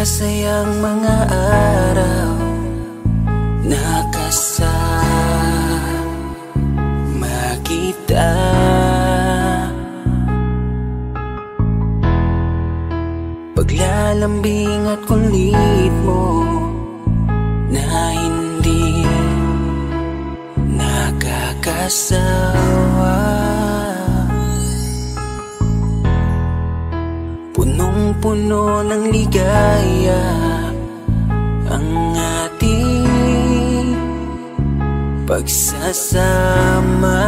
masayang mga araw na kasama kita. Paglalambing at kulit mo na hindi nakakasawa. Punong-puno ng ligaya ang ating pagsasama,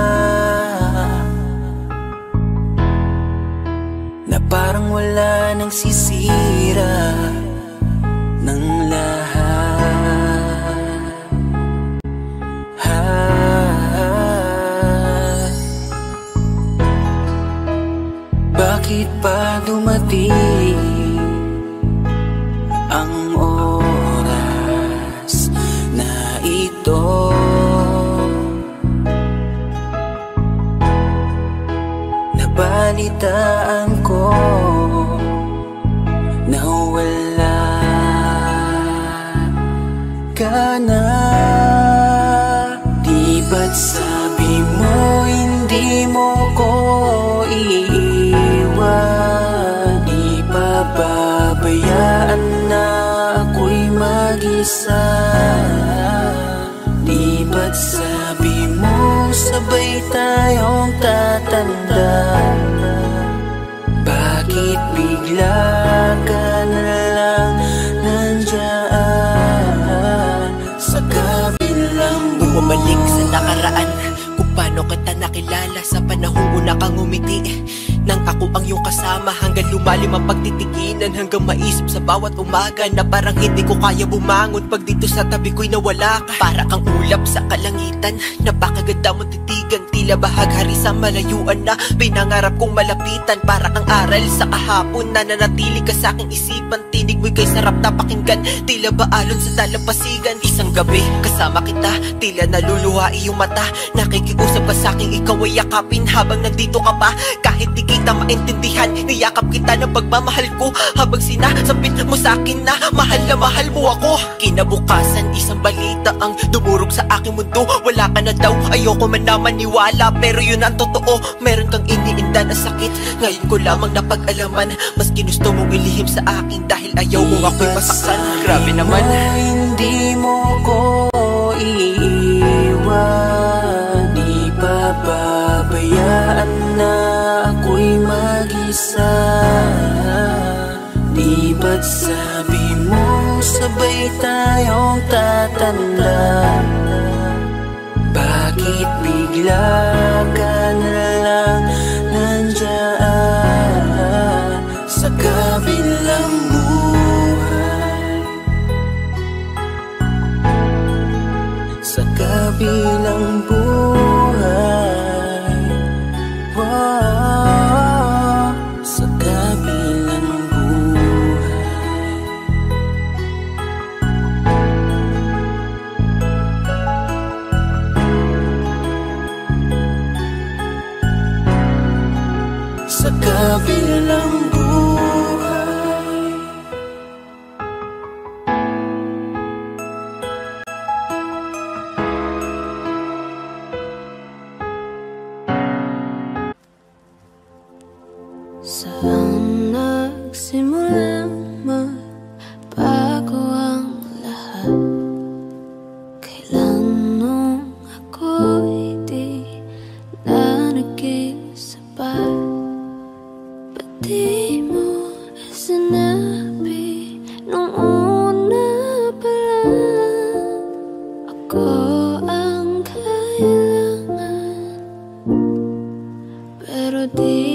na parang wala nang sisira ng lahat. Bakit pa dumating ang oras na ito? Nabalitaan ko na wala ka na. Di ba't sabi mo hindi mo ko iiwan? Di pa babayaan na ako'y mag-isa? Di ba't sabi mo sabay tayong tatanda? Bakit bigla ka na lang nandyan sa kabilang buhay? Bumalik sa nakaraan, kung paano kita nakilala sa panahong una kang umiti. Nang ako ang iyong kasama, hanggang lumalim ang pagtitiginan, hanggang maisip sa bawat umaga na parang hindi ko kaya bumangon pag dito sa tabi ko'y nawala ka. Para kang ulap sa kalangitan, napakaganda mong titigan, tila bahaghari sa malayuan na pinangarap kong malapitan. Para kang aral sa kahapon na nanatili ka sa aking isipan, tinig mo'y kay sarap na pakinggan, tila ba alon sa dalampasigan. Isang gabi kasama kita, tila naluluha iyong mata, nakikiusap ka sa aking ikaw ay yakapin habang nandito ka pa. Kahit di kita maintindihan, niyakap kita ng pagmamahal ko, habang sinasabit mo sa akin na mahal mo ako. Kinabukasan, isang balita ang dumurog sa aking mundo. Wala ka na daw, ayoko man na maniwala, pero yun ang totoo. Meron kang iniinda na sakit, ngayon ko lamang napag-alaman. Mas ginusto mong ilihim sa akin dahil ayaw mo ako'y masaktan. Grabe naman. Hindi mo ko iiwan, di pa babayaan na ako'y mag-isa. Di ba't sabi mo sabay tayong tatanda? Bakit bigla ka na lang nandyan sa kabilang buhay? Sa kabilang buhay, wow, sa kabilang buhay. Sa kabilang buhay. Saan nagsimulang magbago ang lahat? Kailan nung ako'y di na naging sapat? Ba't di mo sinabi nung una pa lang ako ang kailangan, pero di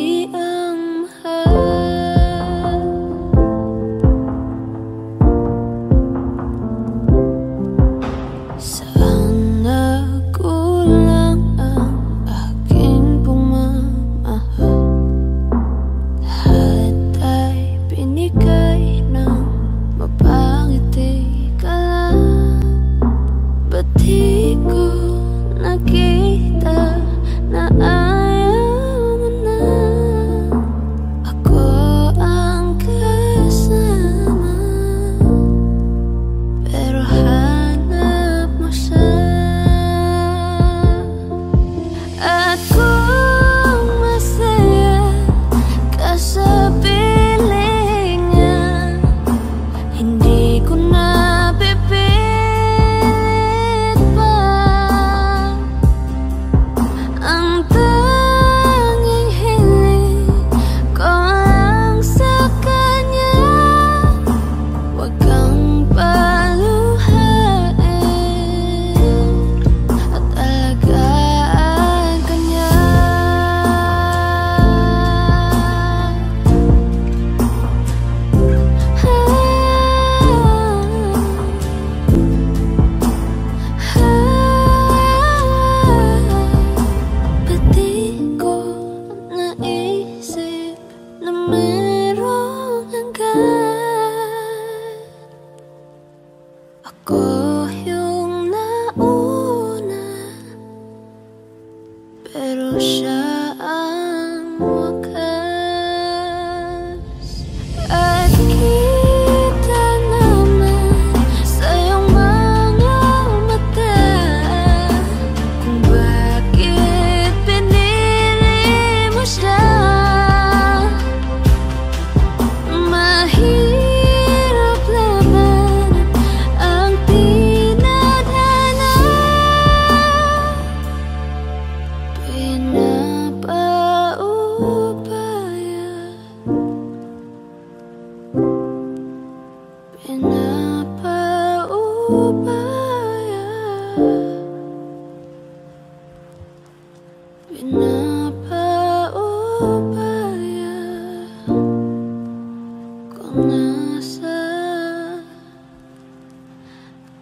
siya ang wakas. At kita naman sa iyong mga mata kung bakit pinili mo siya. Mahirap laban ang tinadhana, pinapaubaya, pinapaubaya, pinapaubaya kung nasa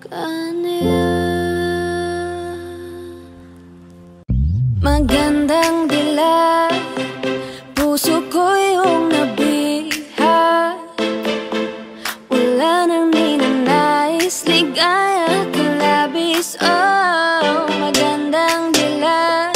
kanya. Magandang dilag, puso ko yung nabihat. Wala nang ninanais, ligaya ka labis. Oh, magandang dilag,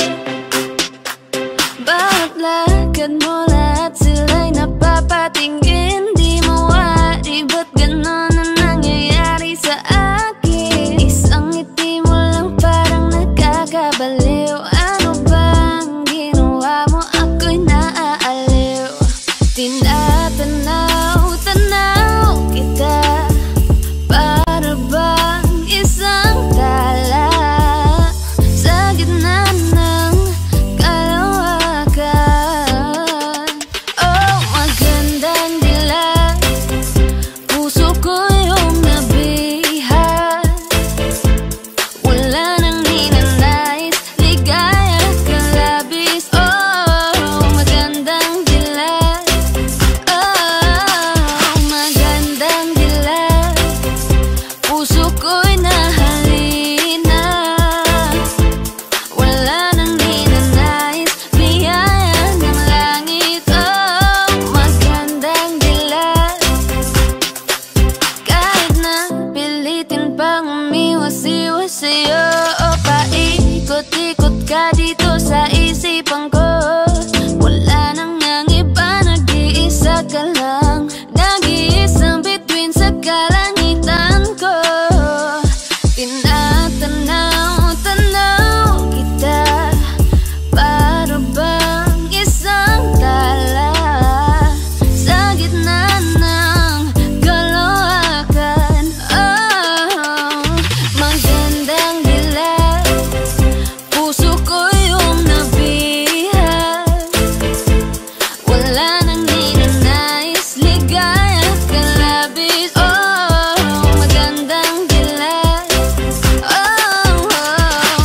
bawat lakad mo lahat sila'y napapatingin. Di mawari, ba't ganon ang nangyayari sa akin? Isang ngiti mo lang parang nakakabaliw. Ano bang ginawa mo? Ako'y naaaliw. Tinatanaw-tanaw kita, para bang isang tala sa gitna ng kalawakan. Oh, magandang dilag, puso ko yung nabihat. Wala nang ninanais, ligaya ka labis. Oh, magandang dilag. Oh, magandang dilag, puso ko'y nahalina. Wala nang ninanais, biyaya ng langit. Oh, magandang dilag, kahit na pilitin pang umiwas-iwas sa'yo. O paikot-ikot ka dito sa isipan ko. Wala nang ang iba, nag-iisa ka lang. Nag-iisang bituin sa kalangitan ko. Tinatanaw-tanaw kita, para bang isang tala sa gitna ng kalawakan. Oh, magandang dilag, puso ko yung nabihat. Wala nang ninanais, ligaya ka labis. Oh, magandang dilag. Oh,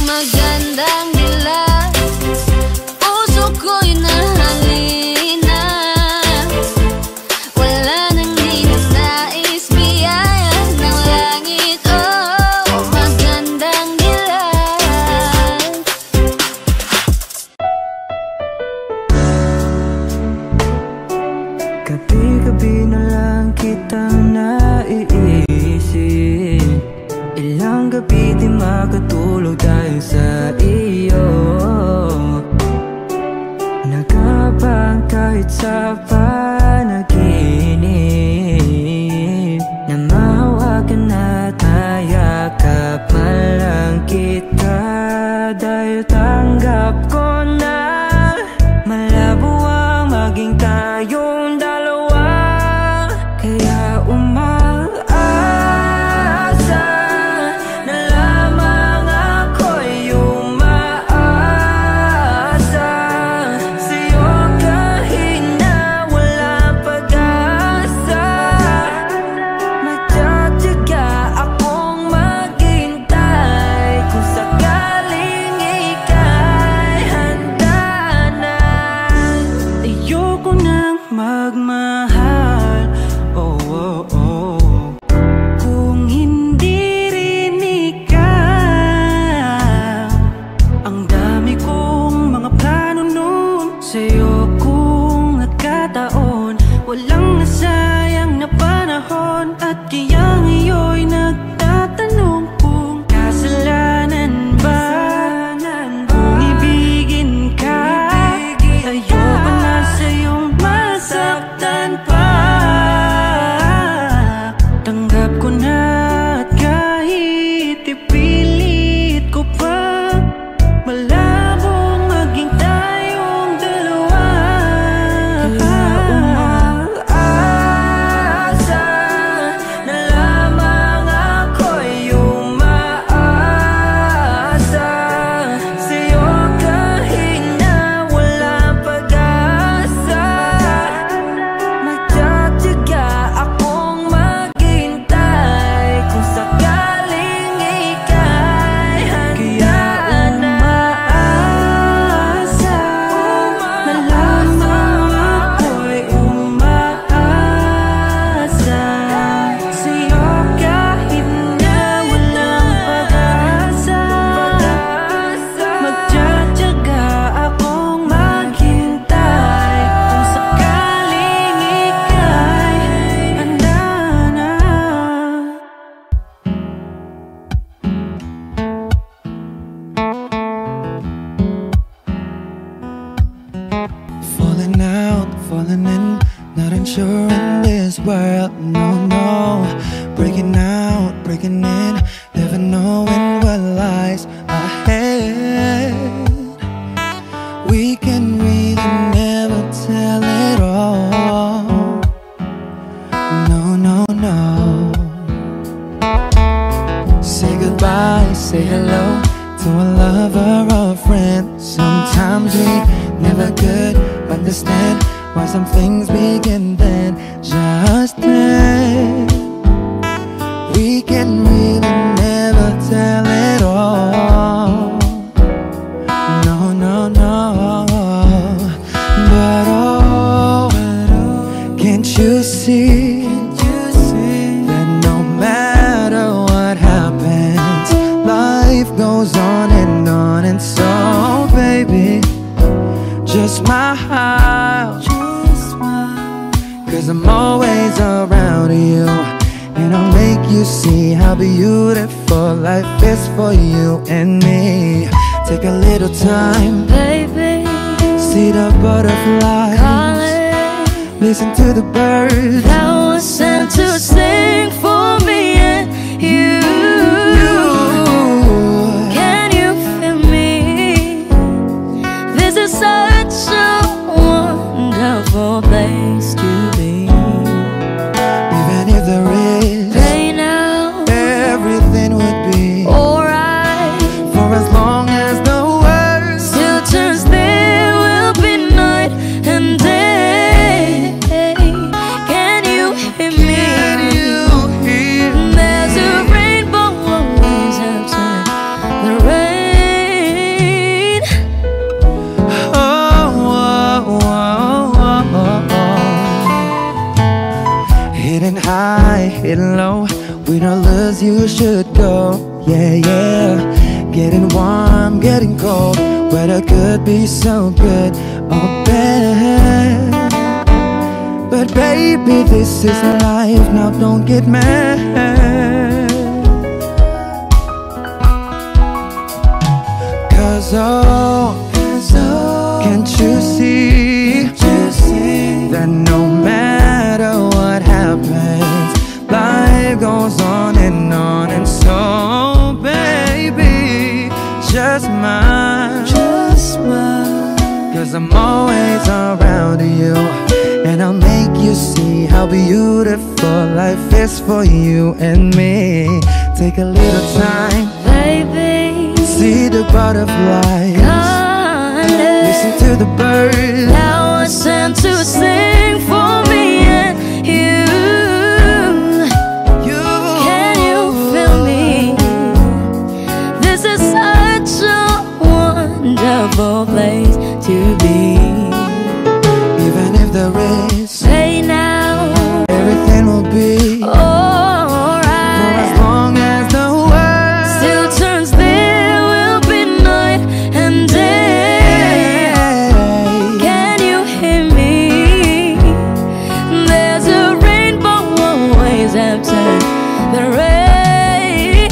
magandang dilag, puso ko'y nahalina. Wala nang ninanais, biyaya ng langit. Oh, magandang dilag. Gabi-gabi na lang kitang naiisip. Ilang gabi di makatulog dahil sa iyo. Nagabang kahit sa panaginip, na mahawakan at mayakap man lang kita. Dahil tanggap ko na malabo ang maging tayong dalawa. Kaya umaasa na lamang ako'y umaasa sa'yo kahit na wala pag-asa. Magtsatsaga akong maghintay kung sakaling ika'y sure in this world, no, no. Breaking out, breaking in, never knowing what lies ahead. We can really never tell it all. No, no, no. Say goodbye, say hello to a lover or a friend. Sometimes we never could understand why some things begin then, just then. We can really never tell it all. No, no, no. But oh, can't you see that no matter what happens, life goes on and on. And so baby, just smile, cause I'm always around you, and I'll make you see how beautiful life is for you and me. Take a little time, baby, see the butterflies, calling, listen to the birds that was sent to sing for me and you. Can you feel me? This is such a wonderful place to be. Even if there is Right now, everything would be alright. for as long as the world Still turns, there will be night and day. Can you hear me? Can you hear me? There's a rainbow always after the rain. Hidden high, hidden low, with all us you should go. Yeah, yeah. Getting warm, getting cold, weather could be so good or bad. But baby, this is life, now don't get mad. Cause oh, can't you see that no matter what happens, life goes on and on. And so baby, just smile, cause I'm always around you, and I'll make you see how beautiful life is for you and me. Take a little time, Baby, see the butterflies, calling, listen to the birds that was sent to sing for me and you. Can you feel me? This is such a wonderful place to be. Even if there is, Say now, everything will be for alright. as long as the world Still turns, there will be night and day. Can you hear me? There's a rainbow always after the rain.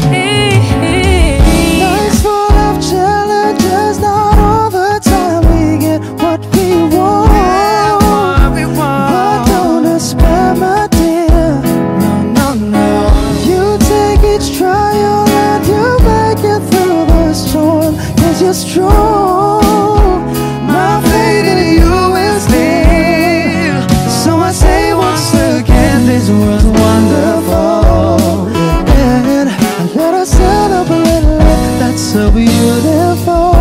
Life's full of challenges, not all the time we get what we want. But don't despair, my dear. No, no, no. You take each trial and you make it through the storm, cause you're strong. My faith in you is near. So I say once again, this world's wonderful, and let us celebrate life that's so beautiful.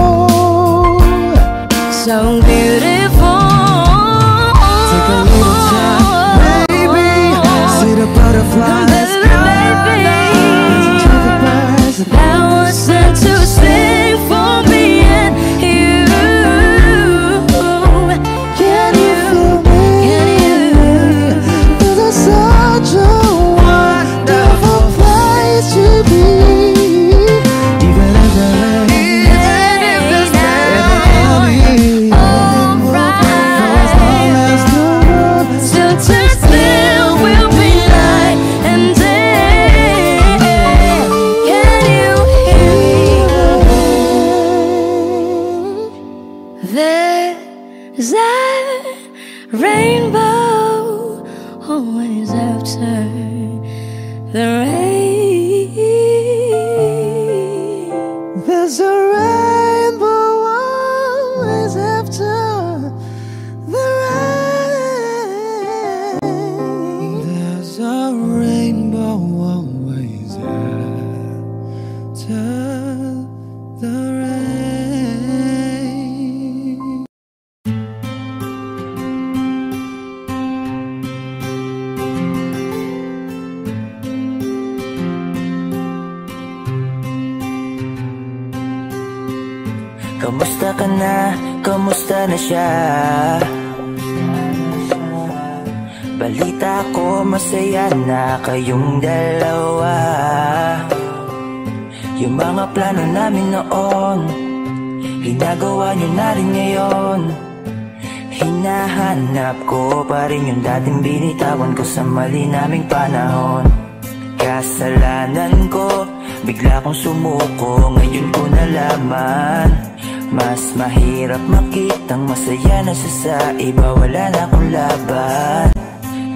So beautiful. Take a little time, baby, see the butterflies, listen to the birds. That was sent to sing for me and you. Can you feel me? This is such a wonderful place to be. Even if there is, Still turns, there will be night and day. Can you hear me? There's a rainbow rainbow always after the rain. There's a rainbow always after the rain. Kamusta ka na? Kamusta na siya? Balita ko masaya na kayong dalawa. Yung mga plano namin noon, ginagawa niyo na rin ngayon. Hinahanap ko pa rin yung dating binitawan ko sa mali naming panahon. Kasalanan ko, bigla kong sumuko, ngayon ko nalaman. Mas mahirap makitang masaya na siya sa iba, wala na akong laban.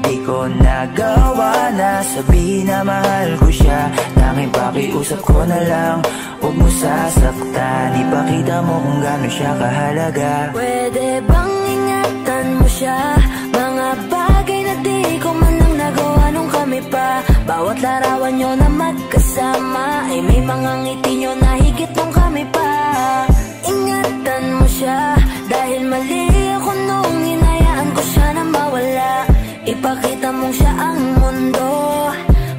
Di ko nagawa na sabihin na mahal ko siya. Tanging pakiusap ko na lang, huwag mo sasaktan. Ipakita mo kung gano'n siya kahalaga. Pwede bang ingatan mo siya? Mga bagay na di ko man lang nagawa nung kami pa. Bawat larawan nyo na magkasama ay may mga ngiti nyo na higit nung kami pa. Ingatan mo siya, dahil mali ako nung hinayaan ko siya na mawala. Ipakita mong siya ang mundo,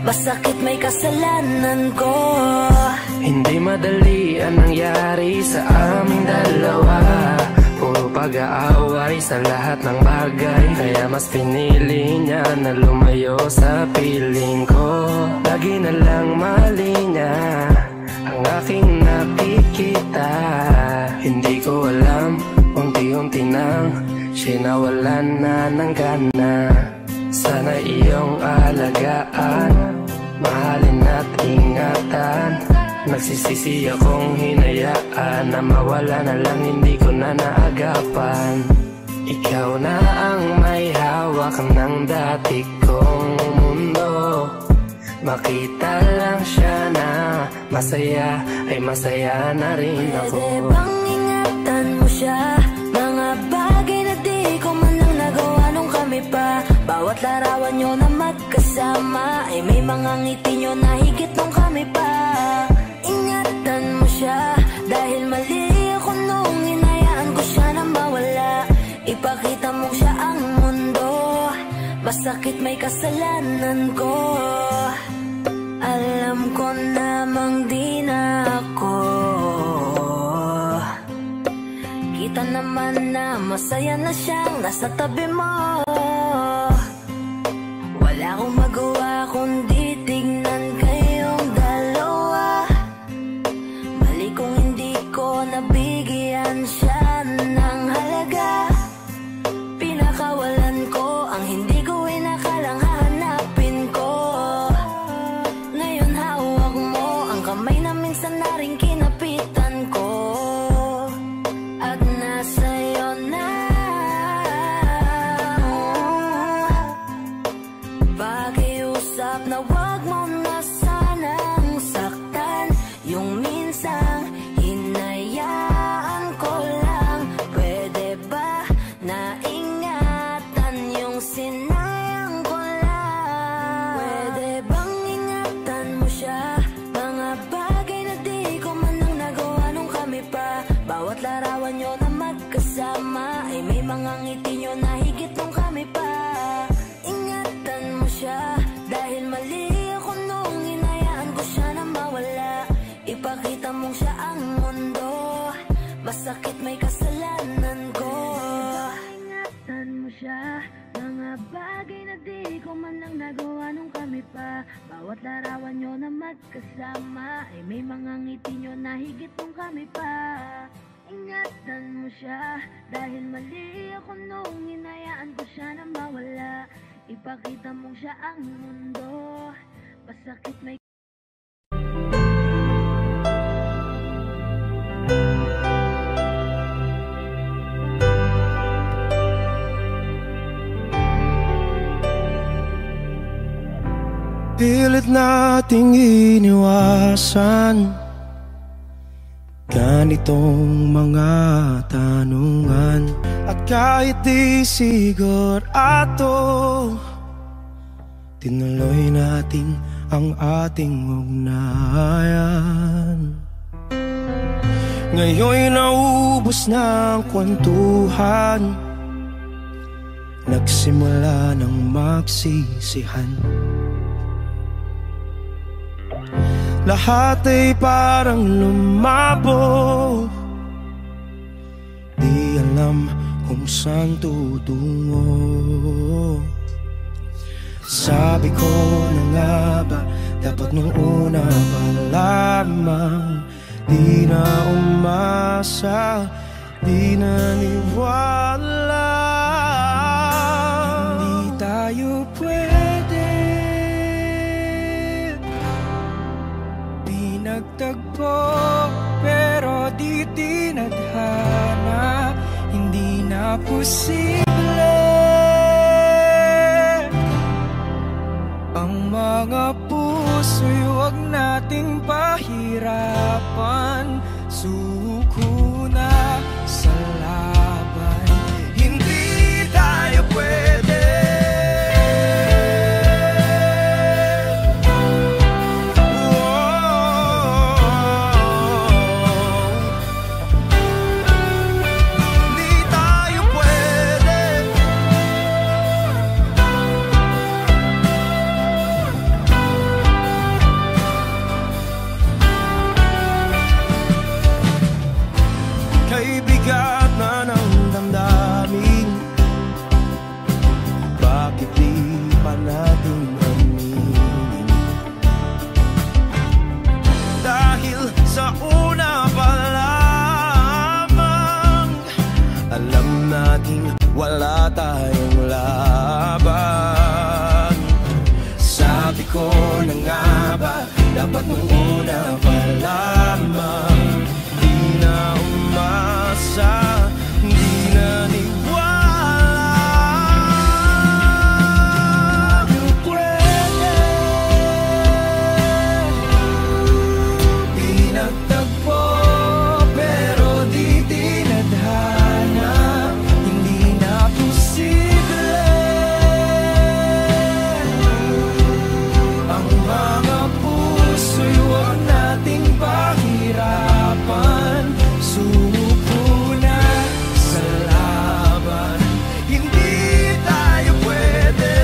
masakit may kasalanan ko. Hindi madali ang nangyari sa aming dalawa. Puro pag-aaway sa lahat ng bagay, kaya mas pinili niya na lumayo sa piling ko. Lagi na lang mali niya ang aking nakikita. Hindi ko alam, unti-unti nang siya nawalan na ng gana. Sana iyong alagaan, mahalin at ingatan. Nagsisisi akong hinayaan na mawala na lang, hindi ko na naagapan. Ikaw na ang may hawak ng dati kong mundo. Makita lang siya na masaya, ay masaya na rin ako. Pwede bang ingatan mo siya? Mga bagay na di ko man lang nagawa nung kami pa. Bawat larawan nyo na magkasama ay may mga ngiti nyo na higit nung kami pa. Ingatan mo siya, dahil mali ako nung hinayaan ko siya na mawala. Ipakita mo siya ang mundo, masakit may kasalanan ko. Alam ko namang di na ako. Kita naman na masaya na siyang nasa tabi mo. Wala akong magawa kundi tignan kayong dalawa. Mali kung hindi ko nabigyan siya ng halaga. Pinakawalan ko ang hindi ko inakalang hahanapin ko. Ngayon hawak mo ang kamay na minsan na rin kinapitan ko. At nasa'yo na. Pakiusap na wag mo na sanang saktan. Yung minsang hinayaan ko lang. Pwede ba na ingatan yung sinayang ko lang? Pwede bang ingatan mo siya? Mga bagay na di ko man lang nagawa nung kami pa. Bawat larawan nyo na magkasama ay may mga ngiti nyo na higit nung kami pa. Ingatan mo siya, dahil mali ako nung hinayaan ko siya na mawala. Ipakita mong siya ang mundo, masakit may kasalanan ko. Ingatan mo siya, mga bagay na di ko man lang nagawa nung kami pa. Bawat larawan nyo na magkasama ay may mga ngiti nyo na higit nung kami pa. Ingatan mo siya, dahil mali ako nung hinayaan ko siya na mawala. Ipakita mong siya ang mundo, masakit may Pilit nating iniwasan ganitong mga tanungan. At kahit di sigurado, tinuloy natin ang ating ugnayan. Ngayon'y naubos na ang kwentuhan, nagsimula ng magsisihan. Lahat ay parang lumabo, di alam kung saan tutungo. Sabi ko na nga ba, dapat nung una pa lamang, di na umasa, di naniwala. Hindi tayo pwede pinagtagpo, pero di tinadhana. Hindi na posible ang mga puso'y huwag nating pahirapan. Suko na sa laban, hindi tayo pwede. Wala tayong laban. Sabi ko na nga ba, dapat nung una pa lamang, di na umasa, di na niwala. Di pwede pinagtagpo, pero di tinadhana. Suko na sa laban, hindi tayo pwede.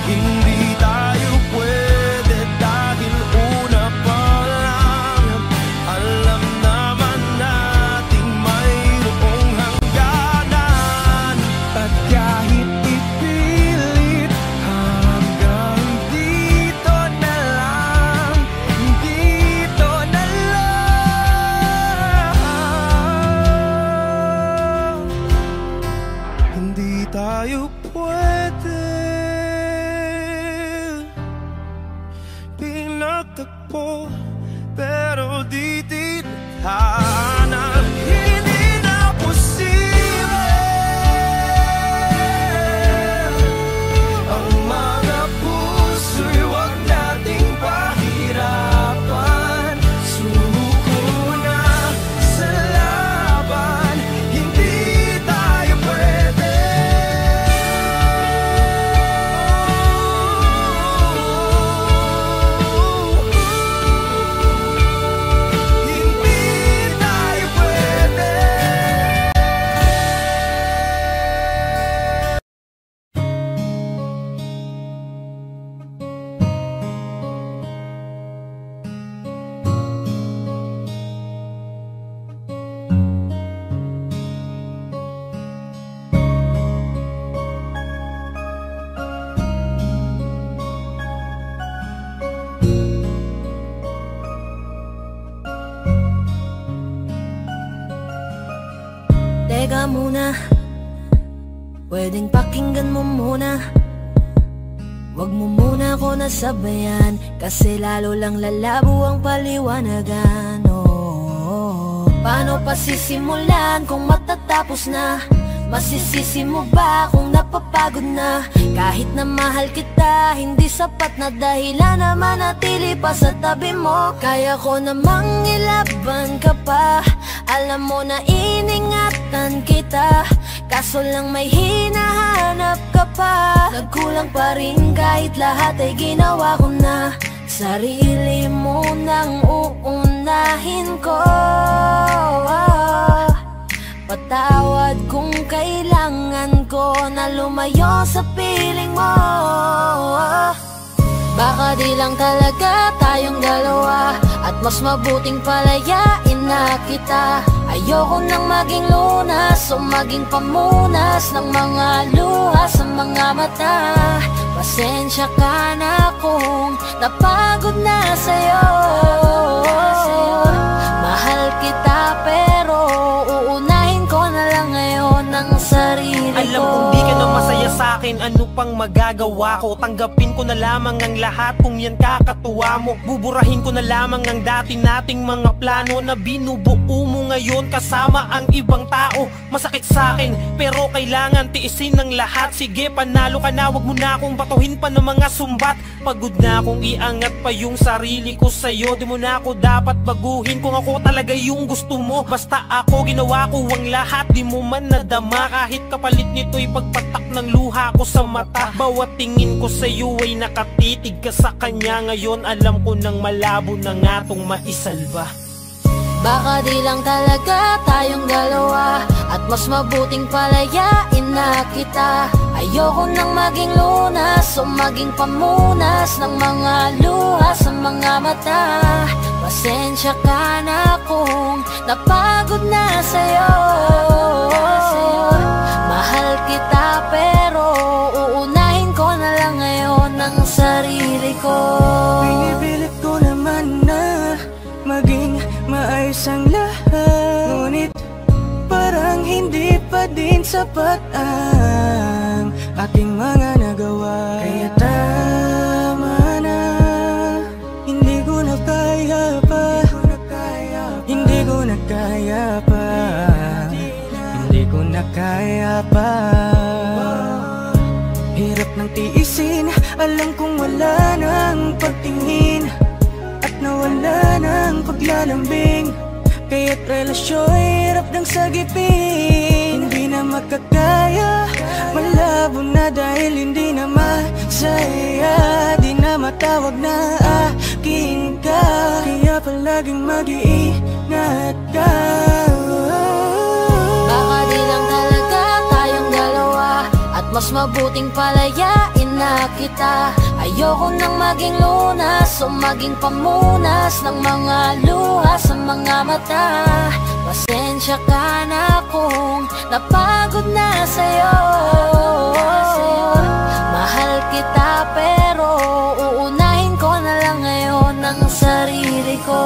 Hindi tayo pwede dahil una pa lang, alam naman nating mayroong hangganan. At kahit ipilit hanggang dito na lang, dito na lang, hindi tayo pwede pinagtagpo, pero di tinadhana. Hindi na posible ang mga puso'y huwag nating pahirapan. Suko na sa laban, hindi tayo pwede. Hindi tayo pwede. Teka muna, pwedeng pakinggan mo muna. Wag mo muna ako nasabayan, kasi lalo lang lalabo ang paliwanagan. Paano pa sisimulan kung matatapos na? Masisisi mo ba kung napapagod na? Kahit na mahal kita, hindi sapat na dahilan na manatili pa sa tabi mo. Kaya ko namang ilaban ka pa, alam mo na iningatan kita, kaso lang may hinahanap ka pa. Nagkulang pa rin kahit lahat ay ginawa ko na. Sarili mo nang uunahin ko. Patawad kung kailangan ko na lumayo sa piling mo. Baka di lang talaga tayong dalawa, at mas mabuting palayain na kita. Ayoko nang maging lunas o maging pamunas ng mga luha sa mga mata. Pasensya ka na kung napagod na sa'yo. Mahal kita pero uunahin ko na lang ngayon ang sarili ko. Alam kong di ka na masaya sa'kin, ano pang magagawa ko? Tanggapin ko na lamang ang lahat kung yan kakatuwa mo. Buburahin ko na lamang ang dati nating mga plano na binubuo mo ngayon kasama ang ibang tao. Masakit sa'kin pero kailangan tiisin ng lahat. Sige, panalo ka na, wag mo na akong batuhin pa ng mga sumbat. Pagod na akong iangat pa yung sarili ko sa'yo. Di mo na ako dapat baguhin kung ako talaga yung gusto mo. Basta ako ginawa ko ang lahat, di mo man nadama. Kahit kapalit nito'y pagpatak ng luha ko sa mata. Bawat tingin ko sa'yo ay nakatitig ka sa kanya. Ngayon alam ko nang malabo na nga tong maisalba. Baka di lang talaga tayong dalawa, at mas mabuting palayain na kita. Ayoko nang maging lunas o maging pamunas ng mga luha sa mga mata. Pasensya ka na kung napagod na sa'yo. Mahal kita pero uunahin ko na lang ngayon ang sarili ko. Pinipilit ko naman na maging maayos ang lahat, ngunit parang hindi pa din sapat ang aking mga nagawa. Kaya tama na, hindi ko na kaya pa, hindi ko na kaya pa, hindi ko na kaya pa. Hirap ng tiisin, alam kong wala nang pagtingin at nawala ng paglalambing. Kaya't relasyon hirap ng sagipin. Hindi na makakaya, malabo na dahil hindi na masaya. Di na matawag na akin ka, kaya palaging mag-iingat ka. Baka di lang talaga tayong dalawa, at mas mabuting palayain na kita. Ayoko nang maging lunas o maging pamunas ng mga luha sa mga mata. Pasensya ka na kung napagod na sa'yo. Mahal kita pero uunahin ko na lang ngayon ang sarili ko.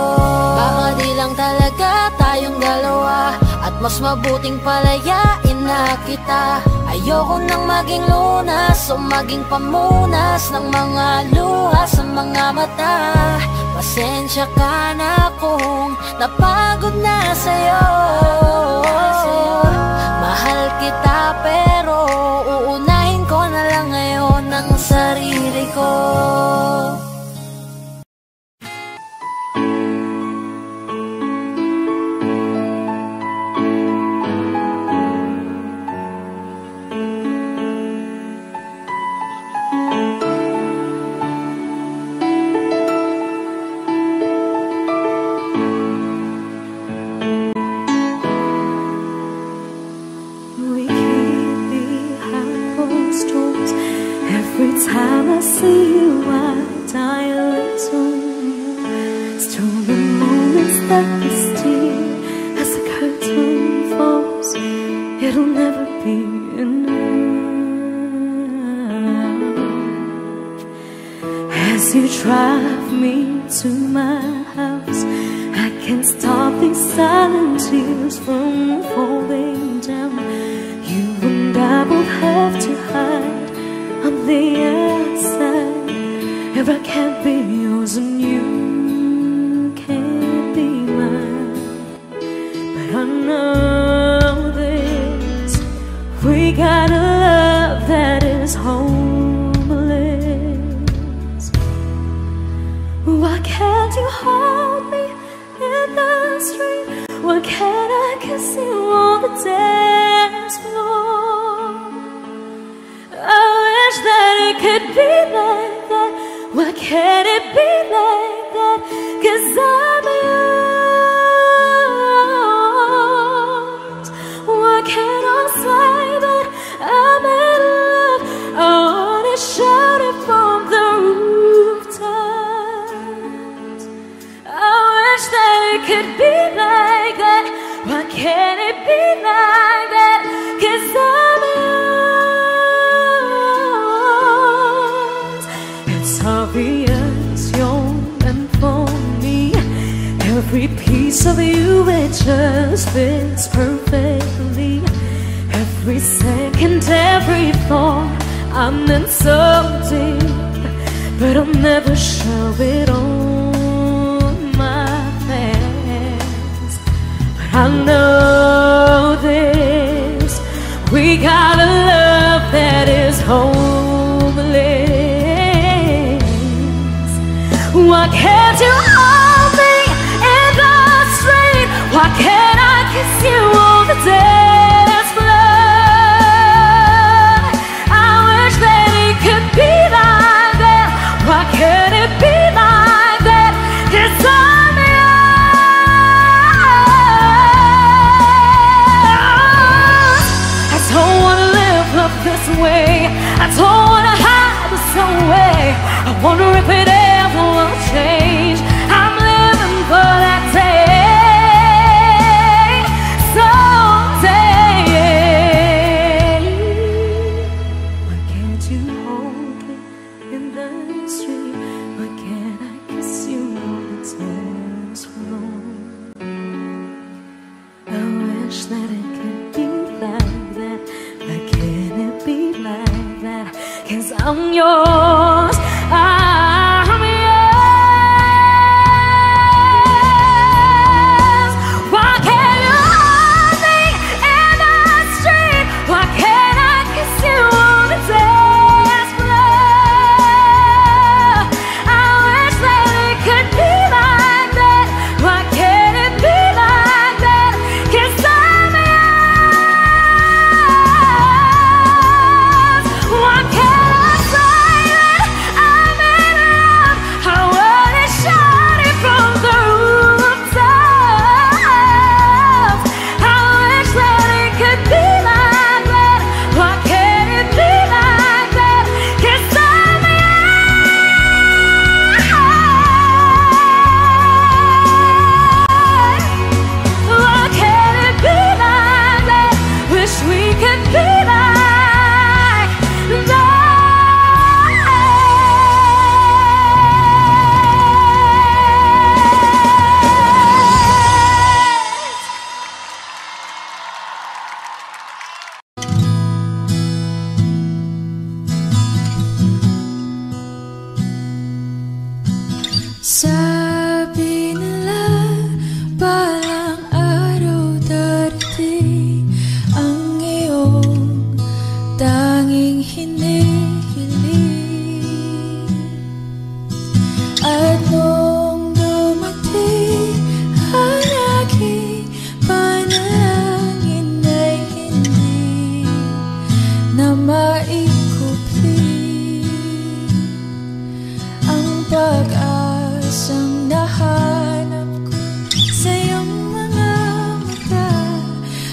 Baka di lang talaga tayong dalawa, at mas mabuting palayain na kita. Ayoko nang maging lunas o maging pamunas ng mga luha sa mga mata. Pasensya ka na kung napagod na sa'yo. Mahal kita pero uunahin ko na lang ngayon ang sarili ko. Every time I see you, I die a little. Still the moments that we steal as the curtain falls, it'll never be enough. As you drive me to my house, I can't stop these silent tears from falling down. You and I both have to hide on the outside, if I can't be yours and you can't be mine. But I know this Why can't I kiss you on the dance floor? I wish that it could be like that. Why can't it be like that? 'Cause I'm yours. Why can't I say that I'm in love? I wanna shout it from the rooftops. I wish that it could be like that. Why can't it be like that? 'Cause I'm yours. It's obvious you're meant for me. Every piece of you, it just fits perfectly. Every second, every thought, I'm in so deep, but I'll never show it on my face. But I know this, we got a love that is homeless. Why can't you hold me in the street? Why can't I kiss you on the dance floor? I wish that it could be like that. Why can't it be like that? 'Cause I'm yours. I don't wanna live love this way. I don't wanna hide this away. I wonder if it ever will change. I'm living for that day, someday. Why can't you hold me in the street? Why can't I kiss you on the dance floor? I wish that it could be like that. Why can't it be like that? 'Cause I'm yours. I'm yours. Why can't you hold me in the street? Why can't I kiss you on the dance floor? I wish that it could be like that. Why can't it be like that? 'Cause I'm yours. Why can't I say that I'm in love? I wanna shout it from the rooftops. I wish that it could be like that. Why can't it be like that? 'Cause I'm yours. Why can't it be like that? Wish we could be like that. Sabi nila balang araw darating ang iyong tanging hinihiling. At nung dumating ang aking panalangin ay hindi na maikupli ang pag-asang nahanap ko sa iyong mga mata.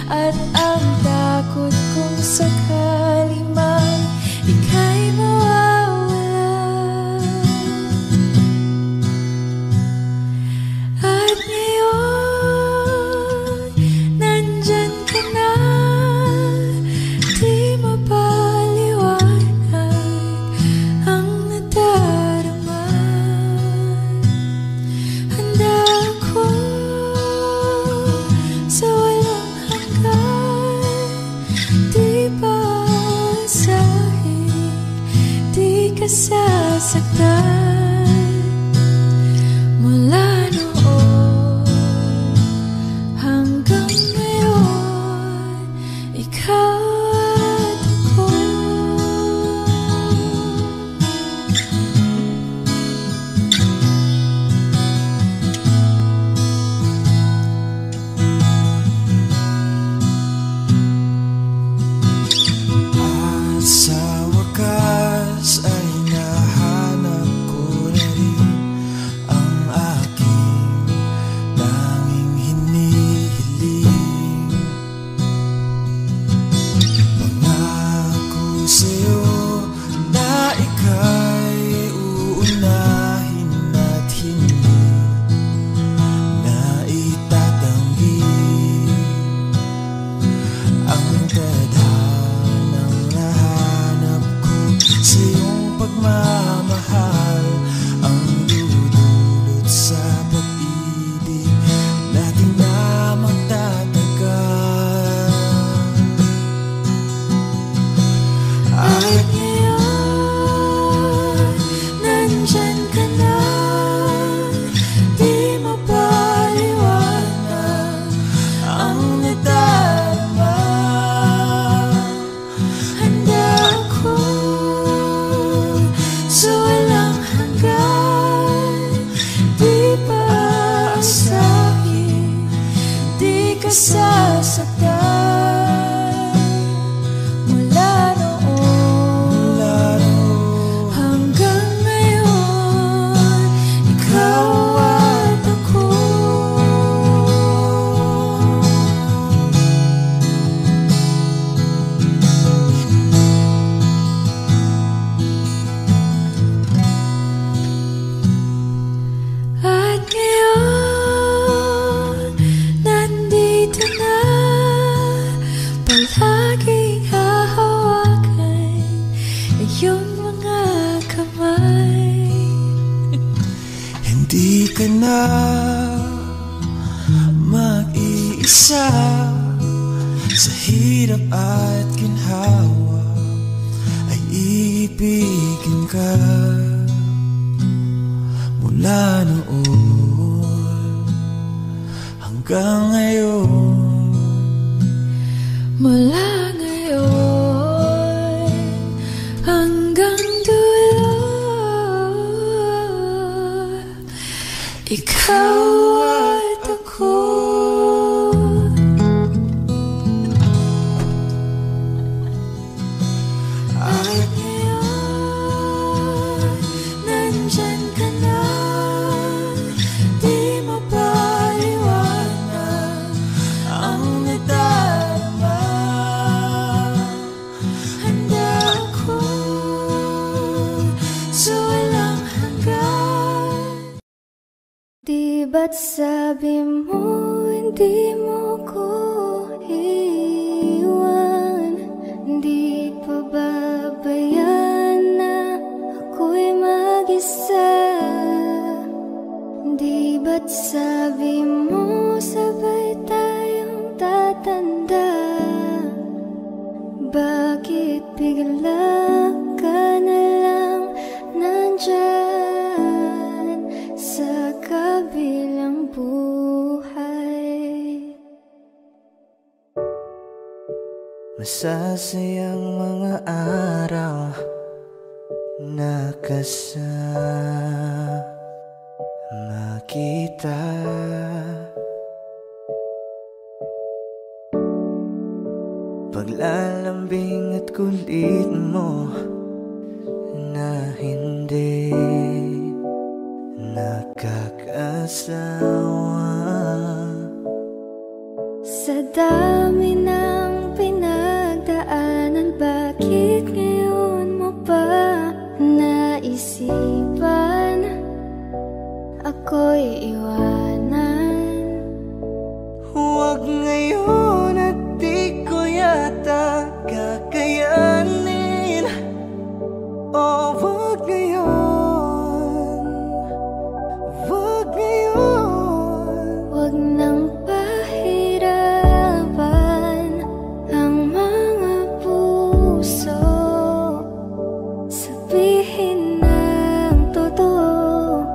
At ang takot kong sakali man ika'y mawawala. At ngayon, nandyan ka na, di mapaliwanag ang nadarama. Handa ako sa walang hanggan, di pa asahin, di ka sasaktan. Mula noon hanggang ngayon, ikaw at ako. ka sasaktan. Mula noon hanggang ngayon, ikaw at ako. At ngayon, nandito na, palaging hahawakan iyong mga kamay. Hindi ka na mag-iisa sa hirap at ginhawa, ay iibigin ka. Mula noon hanggang ngayon, Mula ngayon hanggang dulo, ikaw at ako. At ngayon, nandyan ka na, di mapaliwanag ang nadarama. Handa ako sa walang hanggan. Di ba't sabi mo hindi mo ko iwan? Di pa babayan na ako'y mag-isa? Di ba't sabi mo sabay tayong tatanda? Bakit bigla ka na lang nandyan sa kabilang buhay? masasayang mga araw na kasama kita. Paglalambing at kulit mo na hindi nakakasawa. Sa dami ng pinagdaanan, bakit ngayon mo pa naisipan ako'y iwanan? Huwag ngayon at di ko yata kakayanin. Oh, huwag ngayon, huwag ngayon. Huwag nang pahirapan ang mga puso. Sabihin ng totoo,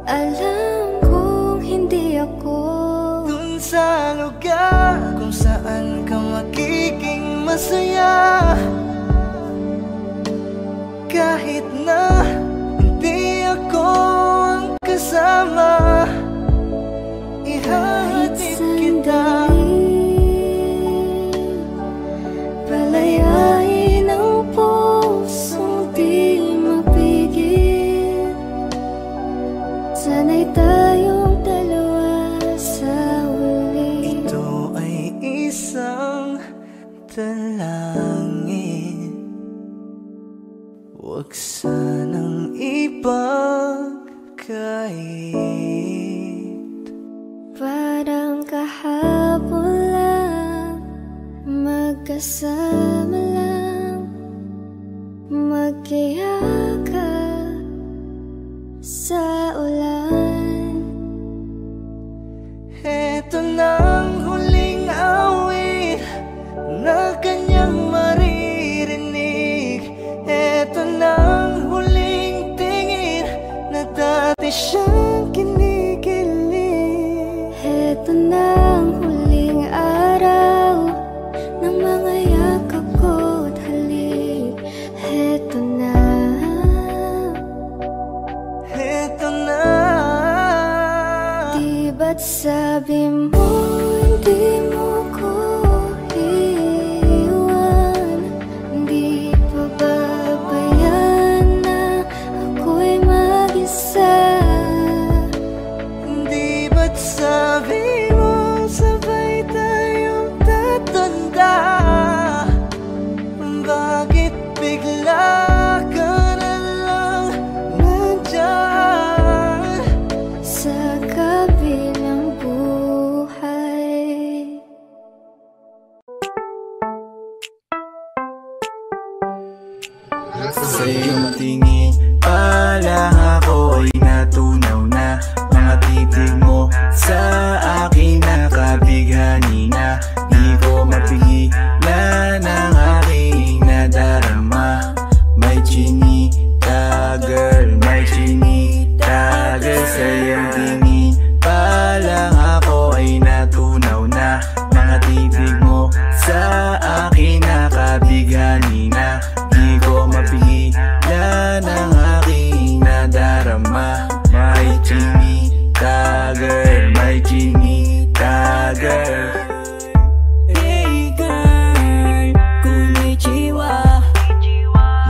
alam kong hindi ako Dun sa lugar kung saan ka magiging masaya, kahit na hindi ako ang kasama, ihahatid kita. palayain ang pusong di mapigil. Sana'y tayong dalawa sa huli. Ito ay isang dalangin, huwag sanang ipagkait. Parang kahapon lang, magkasama lang, magkayakap sa ulan. Eto nang huling awit na kanyang maririnig. Eto nang huling tingin na dati siyang kinikilig. Eto na ang huling araw ng mga yakap Sa iyong tingin pa lang ako ay natunaw na. Mga titig mo sa akin nakabighani na. Di ko mapigilan ang aking nadarama. May chinita girl, may chinita girl. Sa iyong tingin pa lang ako ay natunaw na. Mga titig mo sa akin nakabighani na. Di ko mapigilan ang aking nadarama. May chinita girl, may chinita girl. Hey girl, konnichiwa.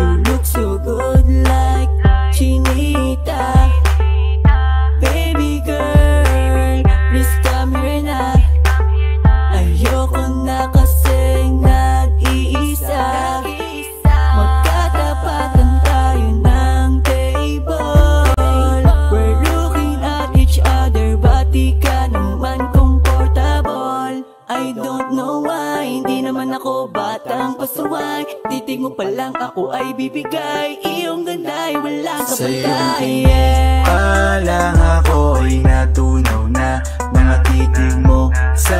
You look so good like chinita. Baby girl, please come here na. Ayoko na kasing nag-iisa. Magkatapatan tayo ng table. We're looking at each other, but di ka naman comfortable. I don't know why, hindi naman ako batang pasaway. Titig mo pa lang ako ay bibigay. Iyong ganda ay walang Sa iyong kapatay. tingin pa lang ako ay natunaw na. Mga titig mo sa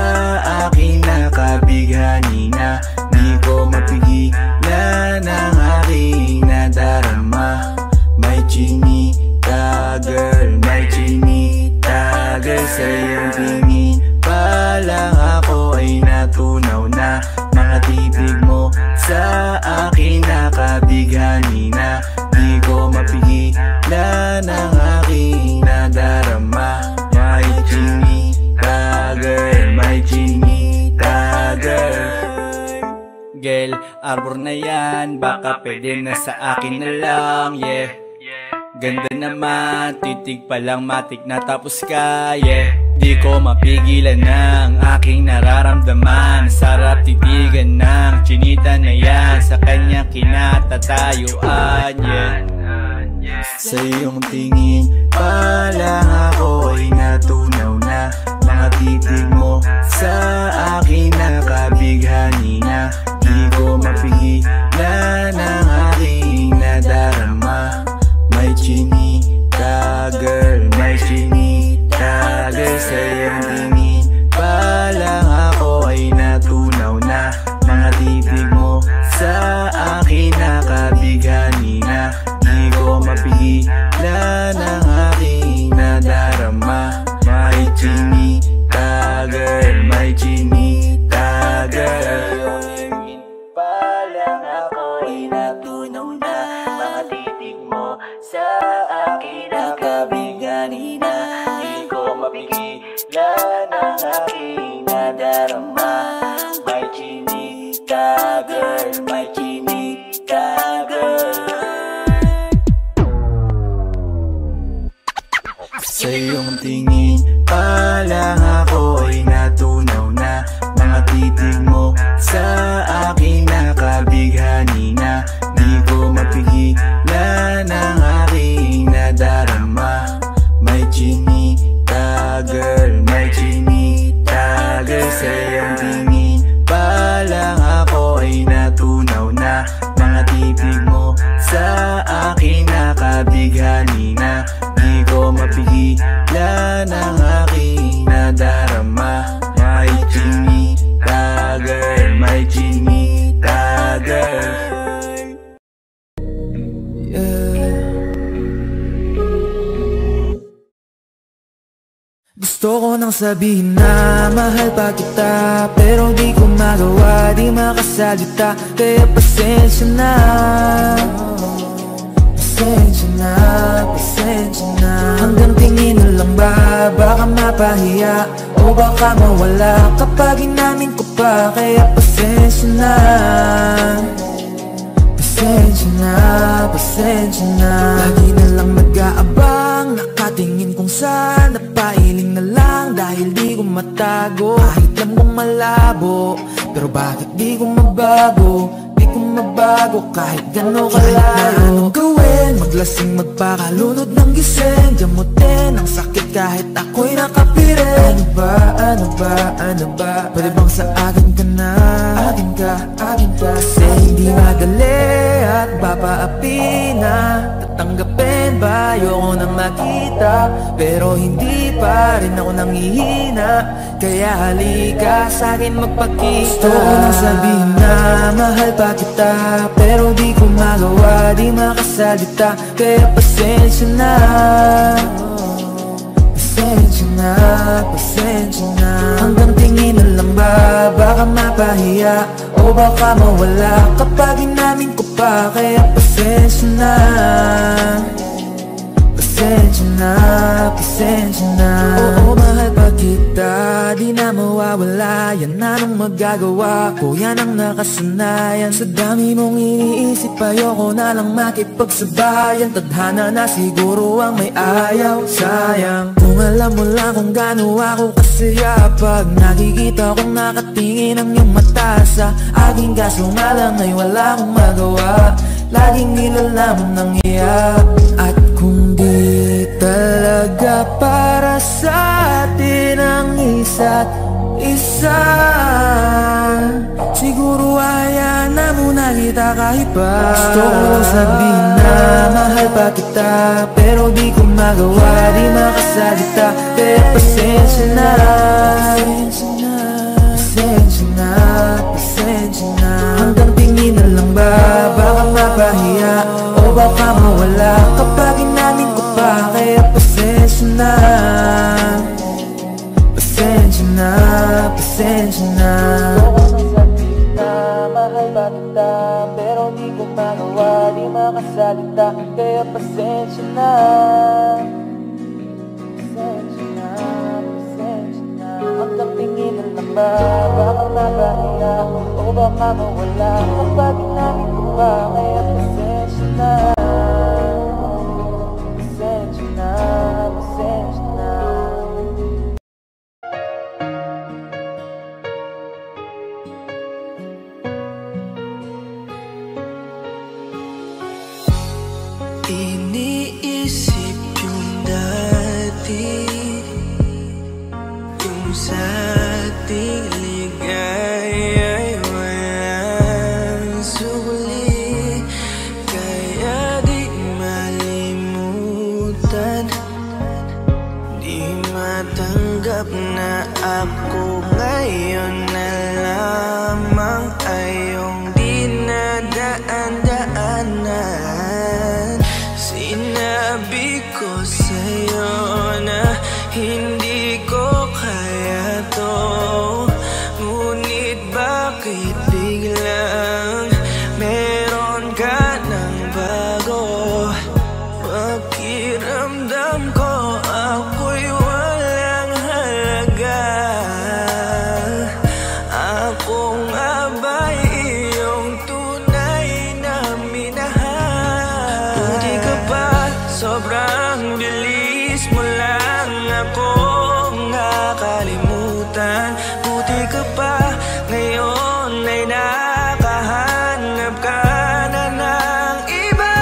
akin nakabighani na. Di ko mapigilan ang aking nadarama. May chinita girl, may chinita girl. Sa iyong tingin pa lang ako ay natunaw na. Mga titig mo sa akin nakabighani na. Di ko mapigilan ang aking nadarama. May chinita girl, may chinita girl. Girl, arbor na yan, baka pwede na sa akin na lang, yeah. Ganda naman, titig pa lang matik na tapos ka, yeah. Di ko mapigilan ng aking nararamdaman. Sarap titigan ng chinita na yan. Sa kanya kinatatayuan, yeah. Sa iyong tingin pa lang ako ay natunaw na. Mga titig mo sa akin nakabighani na. Di ko mapigilan ang aking nadarama. May chinita girl, may chinita girl. Sa iyong tingin pa lang ako ay natunaw na. Mga titig mo sa akin nakabighani na. Di ko mapigilan ang aking nadarama. May chinita girl, may chinita girl. Pa lang ako ay natunaw na. Mga titig mo sa akin nakabighani na. Di ko mapigilan ang aking nadarama. May chinita girl, may chinita girl. Sa iyong tingin pa lang ako ay natunaw na. Mga titig mo sa akin nakabighani na. Di ko mapigilan ang aking nadarama. May chinita girl, may chinita girl. Sa iyong tingin pa lang ako ay natunaw na. Mga titig mo sa akin nakabighani na. Di ko mapigilan ang aking nadarama. May chinita girl, may chinita girl. Gusto ko nang sabihin na mahal pa kita, pero di ko magawa, di makasalita. Kaya pasensya na. Pasensya na, pasensya na. Hanggang tingin na lang ba, baka mapahiya o baka mawala kapag inamin ko pa. Kaya pasensya na. Pasensya na, pasensya na. Lagi na lang nag-aabang, nakatingin kung saan. Napailing na lang dahil di ko matago. Kahit alam kong malabo, pero bakit di ko mabago? Di ko mabago kahit gano'n kalayo. Kahit na anong gawin, maglasing magpakalunod ng gising. Gamutin ang sakit kahit ako'y nakapirin. Ano ba, ano ba, ano ba? Pwede bang sa akin ka na? akin ka, akin ka. Kasi hindi madali at papaapi na tatanggapin ba? Ayoko nang makita, pero hindi pa rin ako nangihina. Kaya halika sa'kin magpakita. Gusto ko nang sabihin na mahal pa kita, pero di ko magawa, di makasalita. Kaya pasensya na, pasensya na, pasensya na. Hanggang tingin na lang ba, baka mapahiya o baka mawala kapag inamin ko pa. Kaya pasensya na, pasensya na, pasensya na. Oo, mahal pa kita, di na mawawala. Yan na nang magagawa ko, yan ang nakasanayan. Sa dami mong iniisip, ayoko na lang makipagsabayan. Tadhana na siguro ang may ayaw. Sayang, kung alam mo lang kung gaano ako kasaya pag nakikita kong nakatingin ang iyong mata sa aking. Kaso nga lang ay wala akong magawa, laging nilalamon ng iyak. At kung di talaga para sa atin ang isa't isa, siguro hayaan na muna kita kahit pa. Gusto ko lang sabihin na mahal pa kita, pero di ko magawa, di makasalita. Kaya pasensya na, pasensya na, pasensya na. Hanggang tingin na lang ba, baka mapahiya o baka mawala kapag inamin ko pa. Kaya pasensya na, pasensya na, pasensya na. Mahal ba kita, pero di ko magawa, di makasalita. Kaya pasensya na, pasensya na, pasensya na. Hanggang tingin na lang ba, baka mapahiya o baka mawala kapag inamin ko pa. Kaya pasensya na, pasensya na, pasensya na. Iniisip yung dati, yung sa ating ligaya'y walang suli. Kaya di malimutan, di matanggap na ako ngayon na lamang ay yung dinadaan-daanan. Sinabi ko sa'yo na hindi ko kaya to, ngunit bakit biglang meron ka ng bago? Pakiramdam ko ako'y walang halaga. Ako nga ba'y iyong tunay na minahal? Buti ka pa, sobrang bilis mo lang akong nakalimutan. Buti ka pa, ngayon ay nakahanap ka na ng iba.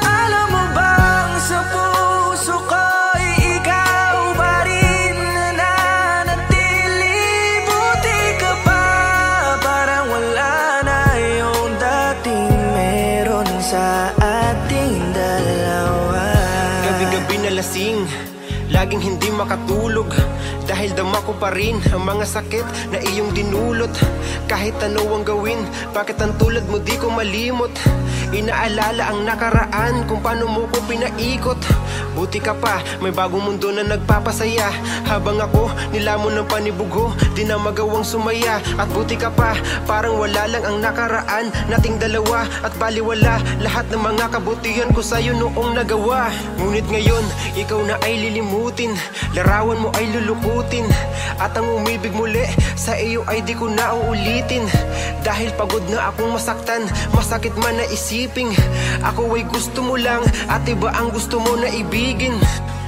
Alam mo bang sa puso ko'y ikaw pa rin nananatili? Buti ka pa, parang wala na yung dating meron sa ating dalawa. Gabi-gabi na lasing, laging hindi makatulog, dahil dama ko pa rin ang mga sakit na iyong dinulot. Kahit ano ang gawin, bakit ang tulad mo di ko malimot? Inaalala ang nakaraan, kung paano mo ko pinaikot. Buti ka pa, may bagong mundo na nagpapasaya. Habang ako, nilamon ng panibugho, di na magawang sumaya. At buti ka pa, parang wala lang ang nakaraan nating dalawa. At baliwala lahat ng mga kabutihan ko sa'yo noong nagawa. Ngunit ngayon, ikaw na ay lilimutin, larawan mo ay lulukutin, at ang umibig muli sa iyo ay di ko na uulitin. Dahil pagod na akong masaktan, masakit man na isiping ako ay gusto mo lang at iba ang gusto mo na ibigin.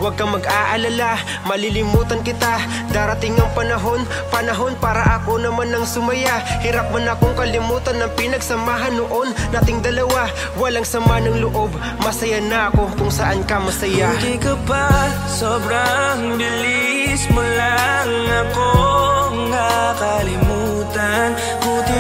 Huwag kang mag-aalala, malilimutan kita. Darating ang panahon para ako naman ang sumaya. Hirap man akong kalimutan ng pinagsamahan noon nating dalawa. Walang sama ng loob, masaya na ako kung saan ka masaya. Buti ka pa, sobrang bilis mo lang akong nakalimutan. Buti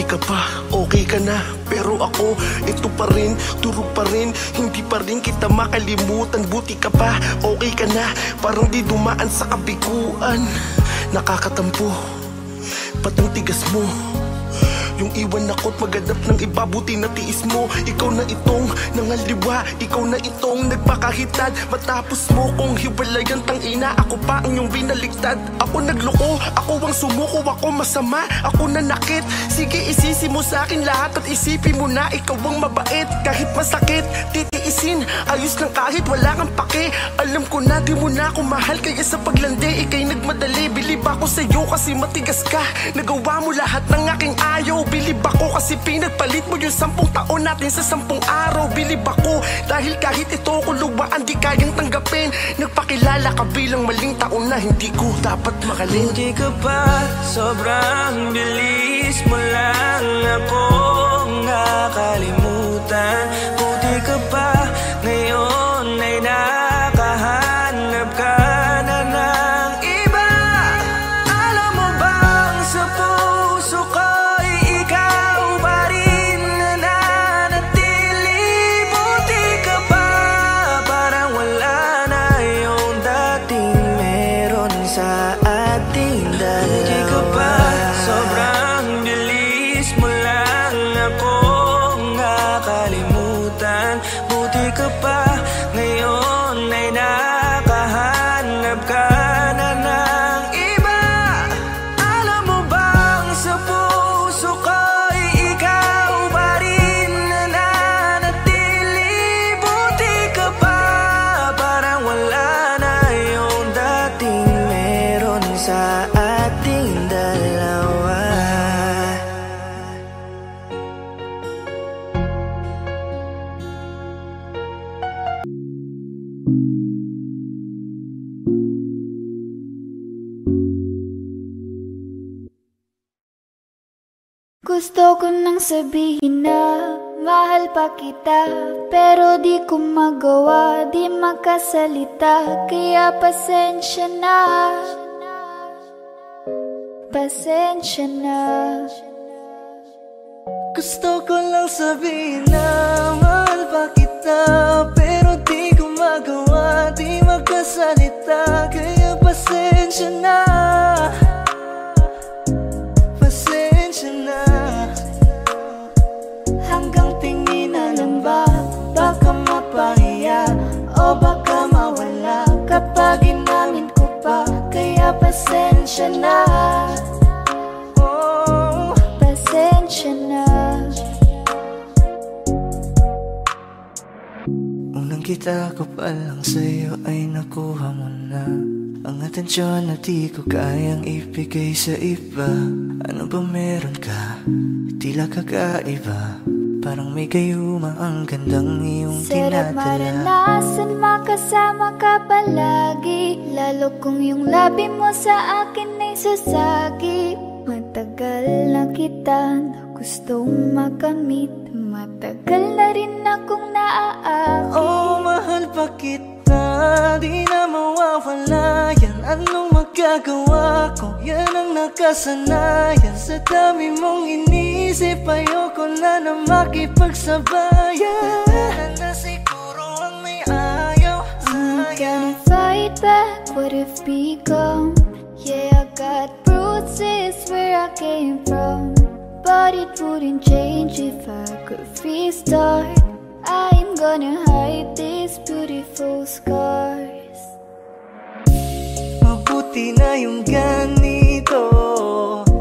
Buti ka pa, okay ka na. Pero ako, ito pa rin, durog pa rin. Hindi pa rin kita makalimutan. Buti ka pa, okay ka na. Parang di dumaan sa kabiguan. Nakakatampo, ba't ang tigas mo? Yung iwan ako't maghanap ng iba, buti na tiis mo. Ikaw na itong nangaliwa, ikaw na itong nagpakahitad. Matapos mo kong hiwalayan, tangina, ako pa ang iyong binaligtad. Ako nagloko, ako ang sumuko, ako masama, ako nanakit. Sige isisi mo sa akin lahat at isipin mo na ikaw ang mabait. Kahit masakit, titiisin, ayos lang kahit wala kang pake. Alam ko na di mo na ako mahal, kaya sa paglandi ikay nagmadali. Bilib ako sa'yo kasi matigas ka, nagawa mo lahat ng aking ayaw. Bilib ako kasi pinagpalit mo yung 10 taon natin sa 10 araw. Bilib ako dahil kahit ito ko luwaan di kayang tanggapin. Nagpakilala ka bilang maling taon na hindi ko dapat makalin. Buti ka pa, sobrang bilis mo lang akong nakalimutan. Buti ka pa, ngayon ay nakahanap ka na ng iba. Alam mo bang sa puso ko gusto ko nang sabihin na mahal pa kita, pero di ko magawa, di makasalita. Kaya pasensya na, pasensya na. Gusto ko lang sabihin na mahal pa kita, pero di ko magawa, di makasalita. Kaya pasensya na, pasensya na. Hanggang tingin na lang ba, baka mapahiya o baka mawala kapag inamin ko pa. Kaya pasensya na, oh, pasensya na. Unang kita ko pa lang sa'yo ay nakuha mo na ang atensyon na di ko kayang ibigay sa iba. Ano ba meron ka? Tila kakaiba, parang may gayuma ang gandang iyong tinatala. Sarap maranasan, makasama ka palagi, lalo kung yung labi mo sa akin ay sasagi. Matagal na kita na gustong makamit, matagal na rin akong naaakit. Oh, mahal pa kita, di na mawawala yan. Anong magagawa ko? Yan ang nakasanayan. Sa dami mong inisip, ayoko na na makipagsabayan. Na siguro ang may ayaw. I'm gonna fight back what if become. Yeah, I got bruises where I came from, but it wouldn't change if I could restart. I'm gonna hide these beautiful scars. Mabuti na yung ganito,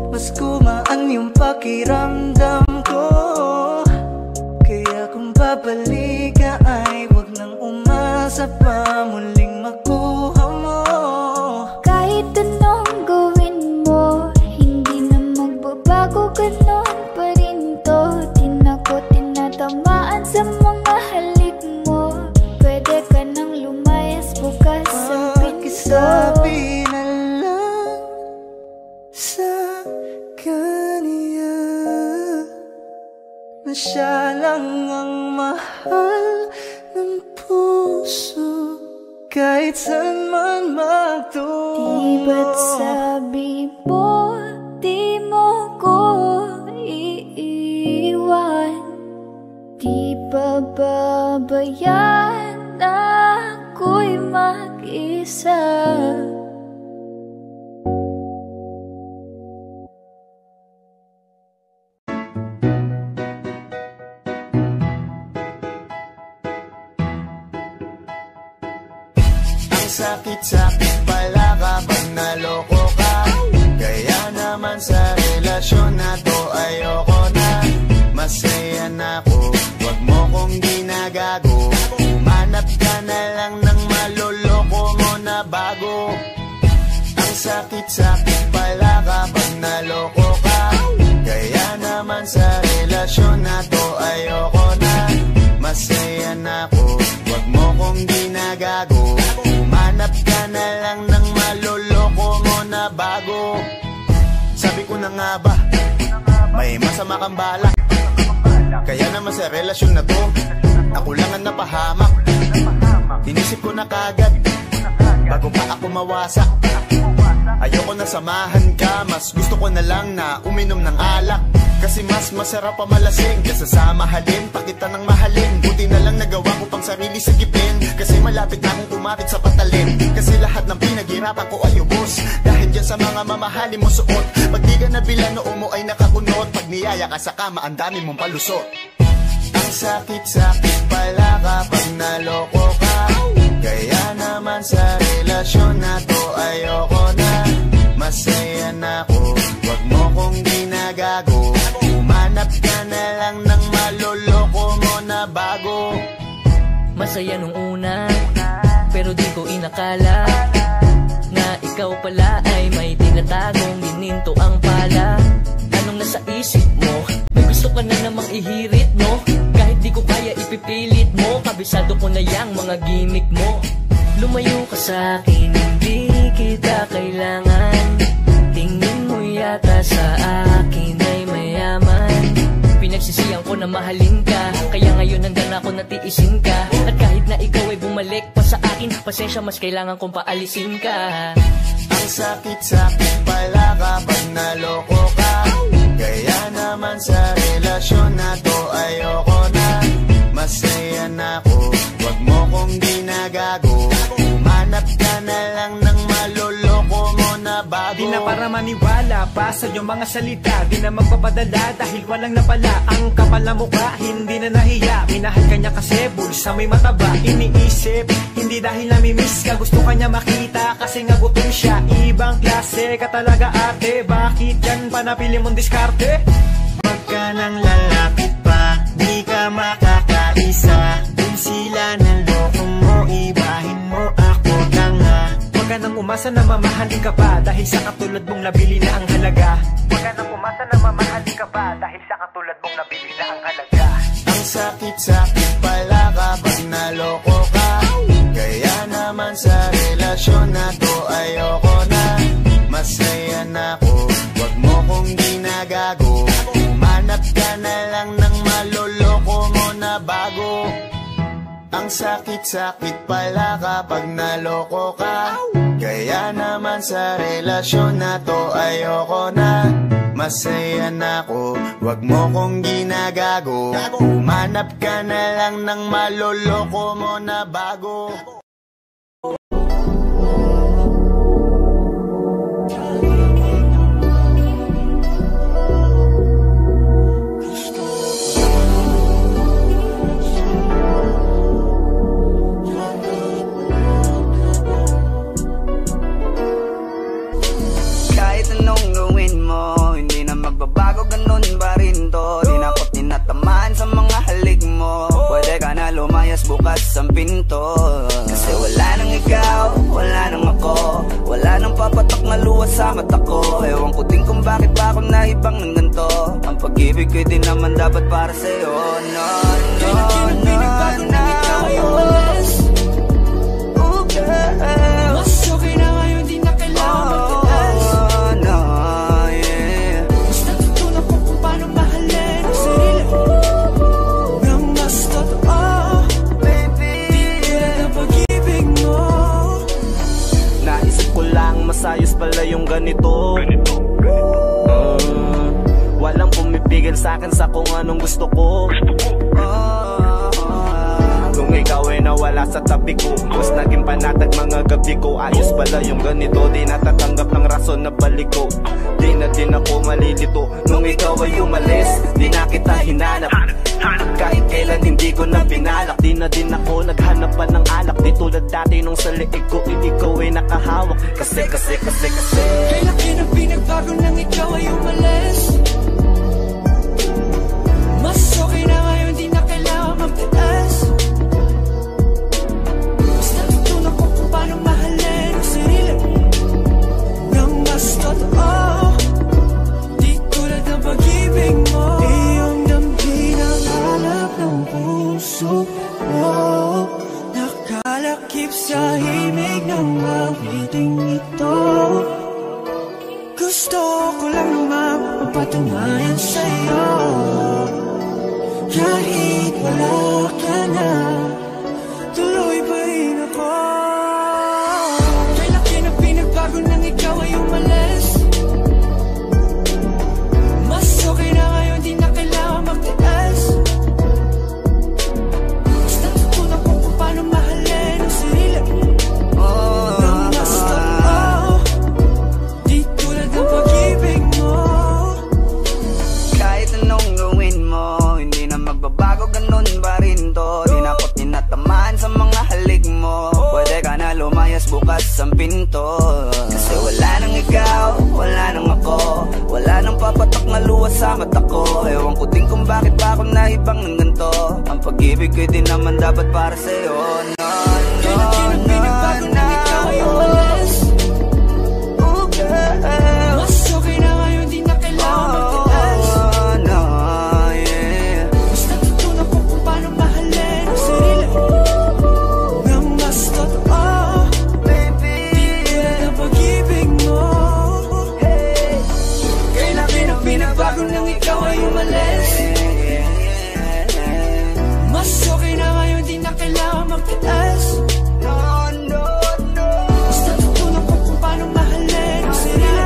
mas gumaan yung pakiramdam ko. Kaya kung babalik ka ay wag nang umasa pa muling makuha mo. Kahit anong gawin mo, hindi na magbabago, ganon pa rin to. Di na ko tinatamaan sa mga halik mo. Pwede ka nang lumayas, bukas ang pinto. Pakisabi na lang sa kanya na siya lang ang mahal ng puso, kahit saan man magtungo. Di ba't sabi mo, di mo ko iiwan? pababayaan na ako'y mag-isa. Sakit-sakit pala kapag naloko ka. Kaya naman sa relasyon na to ayoko na. Masaya na ako, wag mo kong ginagago. Manap ka na lang ng maloloko mo na bago. Ang sakit-sakit pala kapag naloko ka. Kaya naman sa relasyon na to ayoko na. Masaya na ako, wag mo kong ginagago. Manap ka na lang ng maloloko mo na bago. Sabi ko na nga ba, may masama kang balak. Kaya naman sa relasyon na to, ako lang ang napahamak. Inisip ko na kagad, bago pa ako mawasak. Ayoko na samahan ka, mas gusto ko na lang na uminom ng alak. Kasi mas masarap pa malasing kaysa sa mahalin, pa kita ng mahalin. Buti na lang nagawa ko pang sarili sa gipin. Kasi malapit na akong kumapit sa patalin. Kasi lahat ng pinaghirapan ko ay ubos dahil dyan sa mga mamahalin mo suot. Pag di ka nabila noo mo ay nakakunot. Pag niyaya ka sa kama ang dami mong palusot. Ang sakit-sakit pala kapag naloko ka. Kaya naman sa relasyon na to ayoko na. Masaya na ako, wag mo kong ginagago. Umanap ka na lang ng maloloko mo na bago. Masaya nung una, pero di ko inakala na ikaw pala ay may tinatagong gininto ang pala. Anong nasa isip mo? May gusto ka na namang ihirit mo. Kahit di ko kaya ipipilit mo, kabisado ko na yang mga gimmick mo. Lumayo ka sa'kin, hindi kita kailangan. Tingin mo yata sa akin ay mayaman. Pinagsisiyang ko na mahalin ka, kaya ngayon hanggang ako natiisin ka. At kahit na ikaw ay bumalik pa sa akin, pasensya mas kailangan kong paalisin ka. Ang sakit-sakit pala kapag naloko ka. Kaya naman sa relasyon na to ayoko na. Masaya na ako, wag mo kong ginagago. Manap ka na lang ng maloloko mo na bago. Di na para maniwala pa sa iyong mga salita. Di na magpapadala dahil walang napala. Ang kapal na mukha, hindi na nahiya. Minahal ka niya kasi bulsa may mataba. Iniisip, hindi dahil namimiss ka. Gusto ka niya makita kasi nga gutom siya. Ibang klase ka talaga ate. Bakit yan pa napili mong diskarte? Pag ka nang lalapit pa, di ka makakaisa. Dun sila ng loko mo, ibahin mo ako tanga. Huwag ka nang umasa na mamahalin ka pa, dahil sa katulad mong nabili na ang halaga. Huwag ka nang umasa na mamahalin ka pa, dahil sa katulad mong nabili na ang halaga. Ang sakit-sakit pala kapag naloko ka. Kaya naman sa relasyon na to ayoko na. Masaya na ako, wag mo kong ginagago. Manap ka na lang ng maloloko mo na bago. Ang sakit-sakit pala kapag naloko ka. Kaya naman sa relasyon na to ayoko na. Masaya na ako, wag mo kong ginagago. Manap ka na lang ng maloloko mo na bago. Magbabago ganun ba rin to? Di na ko tinatamaan sa mga halik mo. Pwede ka na lumayas bukas ang pinto. Kasi wala nang ikaw, wala nang ako. Wala nang papatok na luwas sa mata ko. Ewan ko din kung bakit ba ako naibang ng ganito. Ang pag-ibig ko'y di naman dapat para sa'yo. No, no, no, no. Oh girl, mas okay na ngayon, di na kailangan magtaas. Masayos pala yung ganito. Walang pumipigil sa'kin sa kung anong gusto ko. nung ikaw ay nawala sa tabi ko. Mas naging panatag mga gabi ko. Ayos pala yung ganito, di natatanggap ng rason na balik ko. Di na din ako malilito nung ikaw ay umalis. Di na kita hinanap, kahit kailan hindi ko na pinalak. Di na din ako naghanap pa ng alak. Di tulad dati nung sa liig ko, ikaw ay nakahawak. Kasi kailan kinang pinagbago nang ikaw ay umalis. Mas okay na ngayon, di na kailangan magtiis. Mas natutunan ko kung paano mahalin ang sarili nang mas totoo. Di tulad ng pag-ibig mo. Iyong damhin ang hanap ng puso mo. Nakalakip sa himig ng awiting ito. Gusto ko lang naman mapatunayan sa'yo. Kahit wala ka na, tuloy pa rin ako. Kailan kinang pinagbago nang ikaw ay umalis. Mas okay na ngayon, di na kailangan magtiis. Mas natutunan ko kung paano mahalin ang sarili nang mas totoo. Di tulad ng pag-ibig mo. Kahit anong gawin mo, hindi na magbabago, ganun pa rin to. Di na ako tinatamaan sa mga halik mo. Pwede ka na lumayas, bukas ang pinto. Kasi wala nang ikaw, wala nang ako. Wala nang papatak na luwas sa mata ko. Ewan ko din kung bakit pa ako naibang ng ganito. Ang pag-ibig ko din naman dapat para sa'yo. Kailan kinang pinagbago nang ikaw ay umalis. Mas okay na ngayon, di na kailangan magtiis. Mas natutunan ko kung paano mahalin ang sarili nang mas totoo. Di tulad ng pag-ibig mo. Kailan kinang pinagbago nang ikaw ay umalis. Mas okay na ngayon, di na kailangan magtiis. Mas natutunan ko kung paano mahalin ang sarili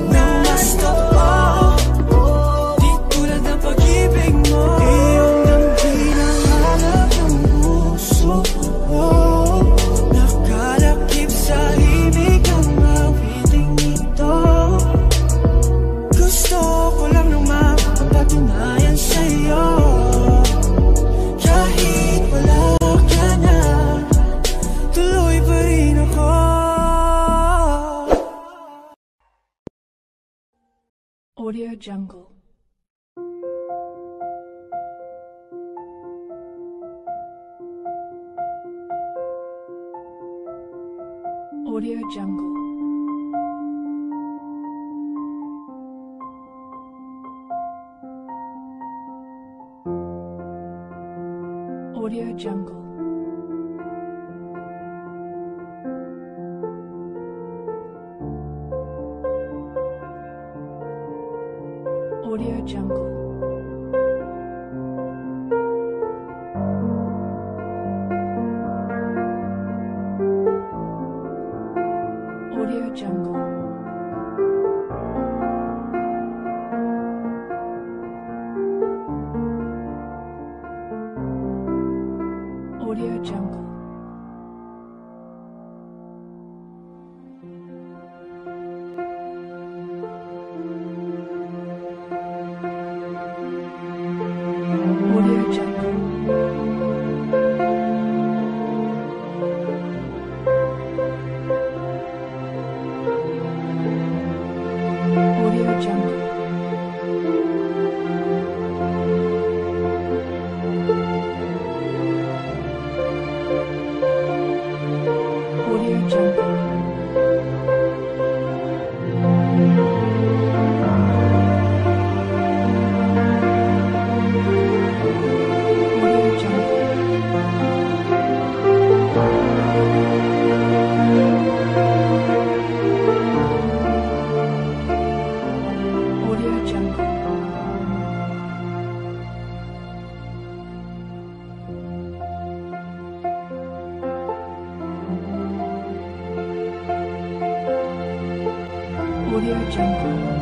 nang mas totoo. Di tulad ng pag-ibig mo. Iyong damhin ang hanap ng puso mo. Nakalakip sa himig ang awiting ito. Gusto ko lang naman mapatunayan sa'yo. Kahit wala ka na, tuloy pa rin ako. Audio Jungle. Audio Jungle. Audio Jungle. Audio Jungle. Audio Jungle. Audio Jungle. Audio Jungle. Audio Jungle. Audio Jungle. Audio Jungle. Audio Jungle.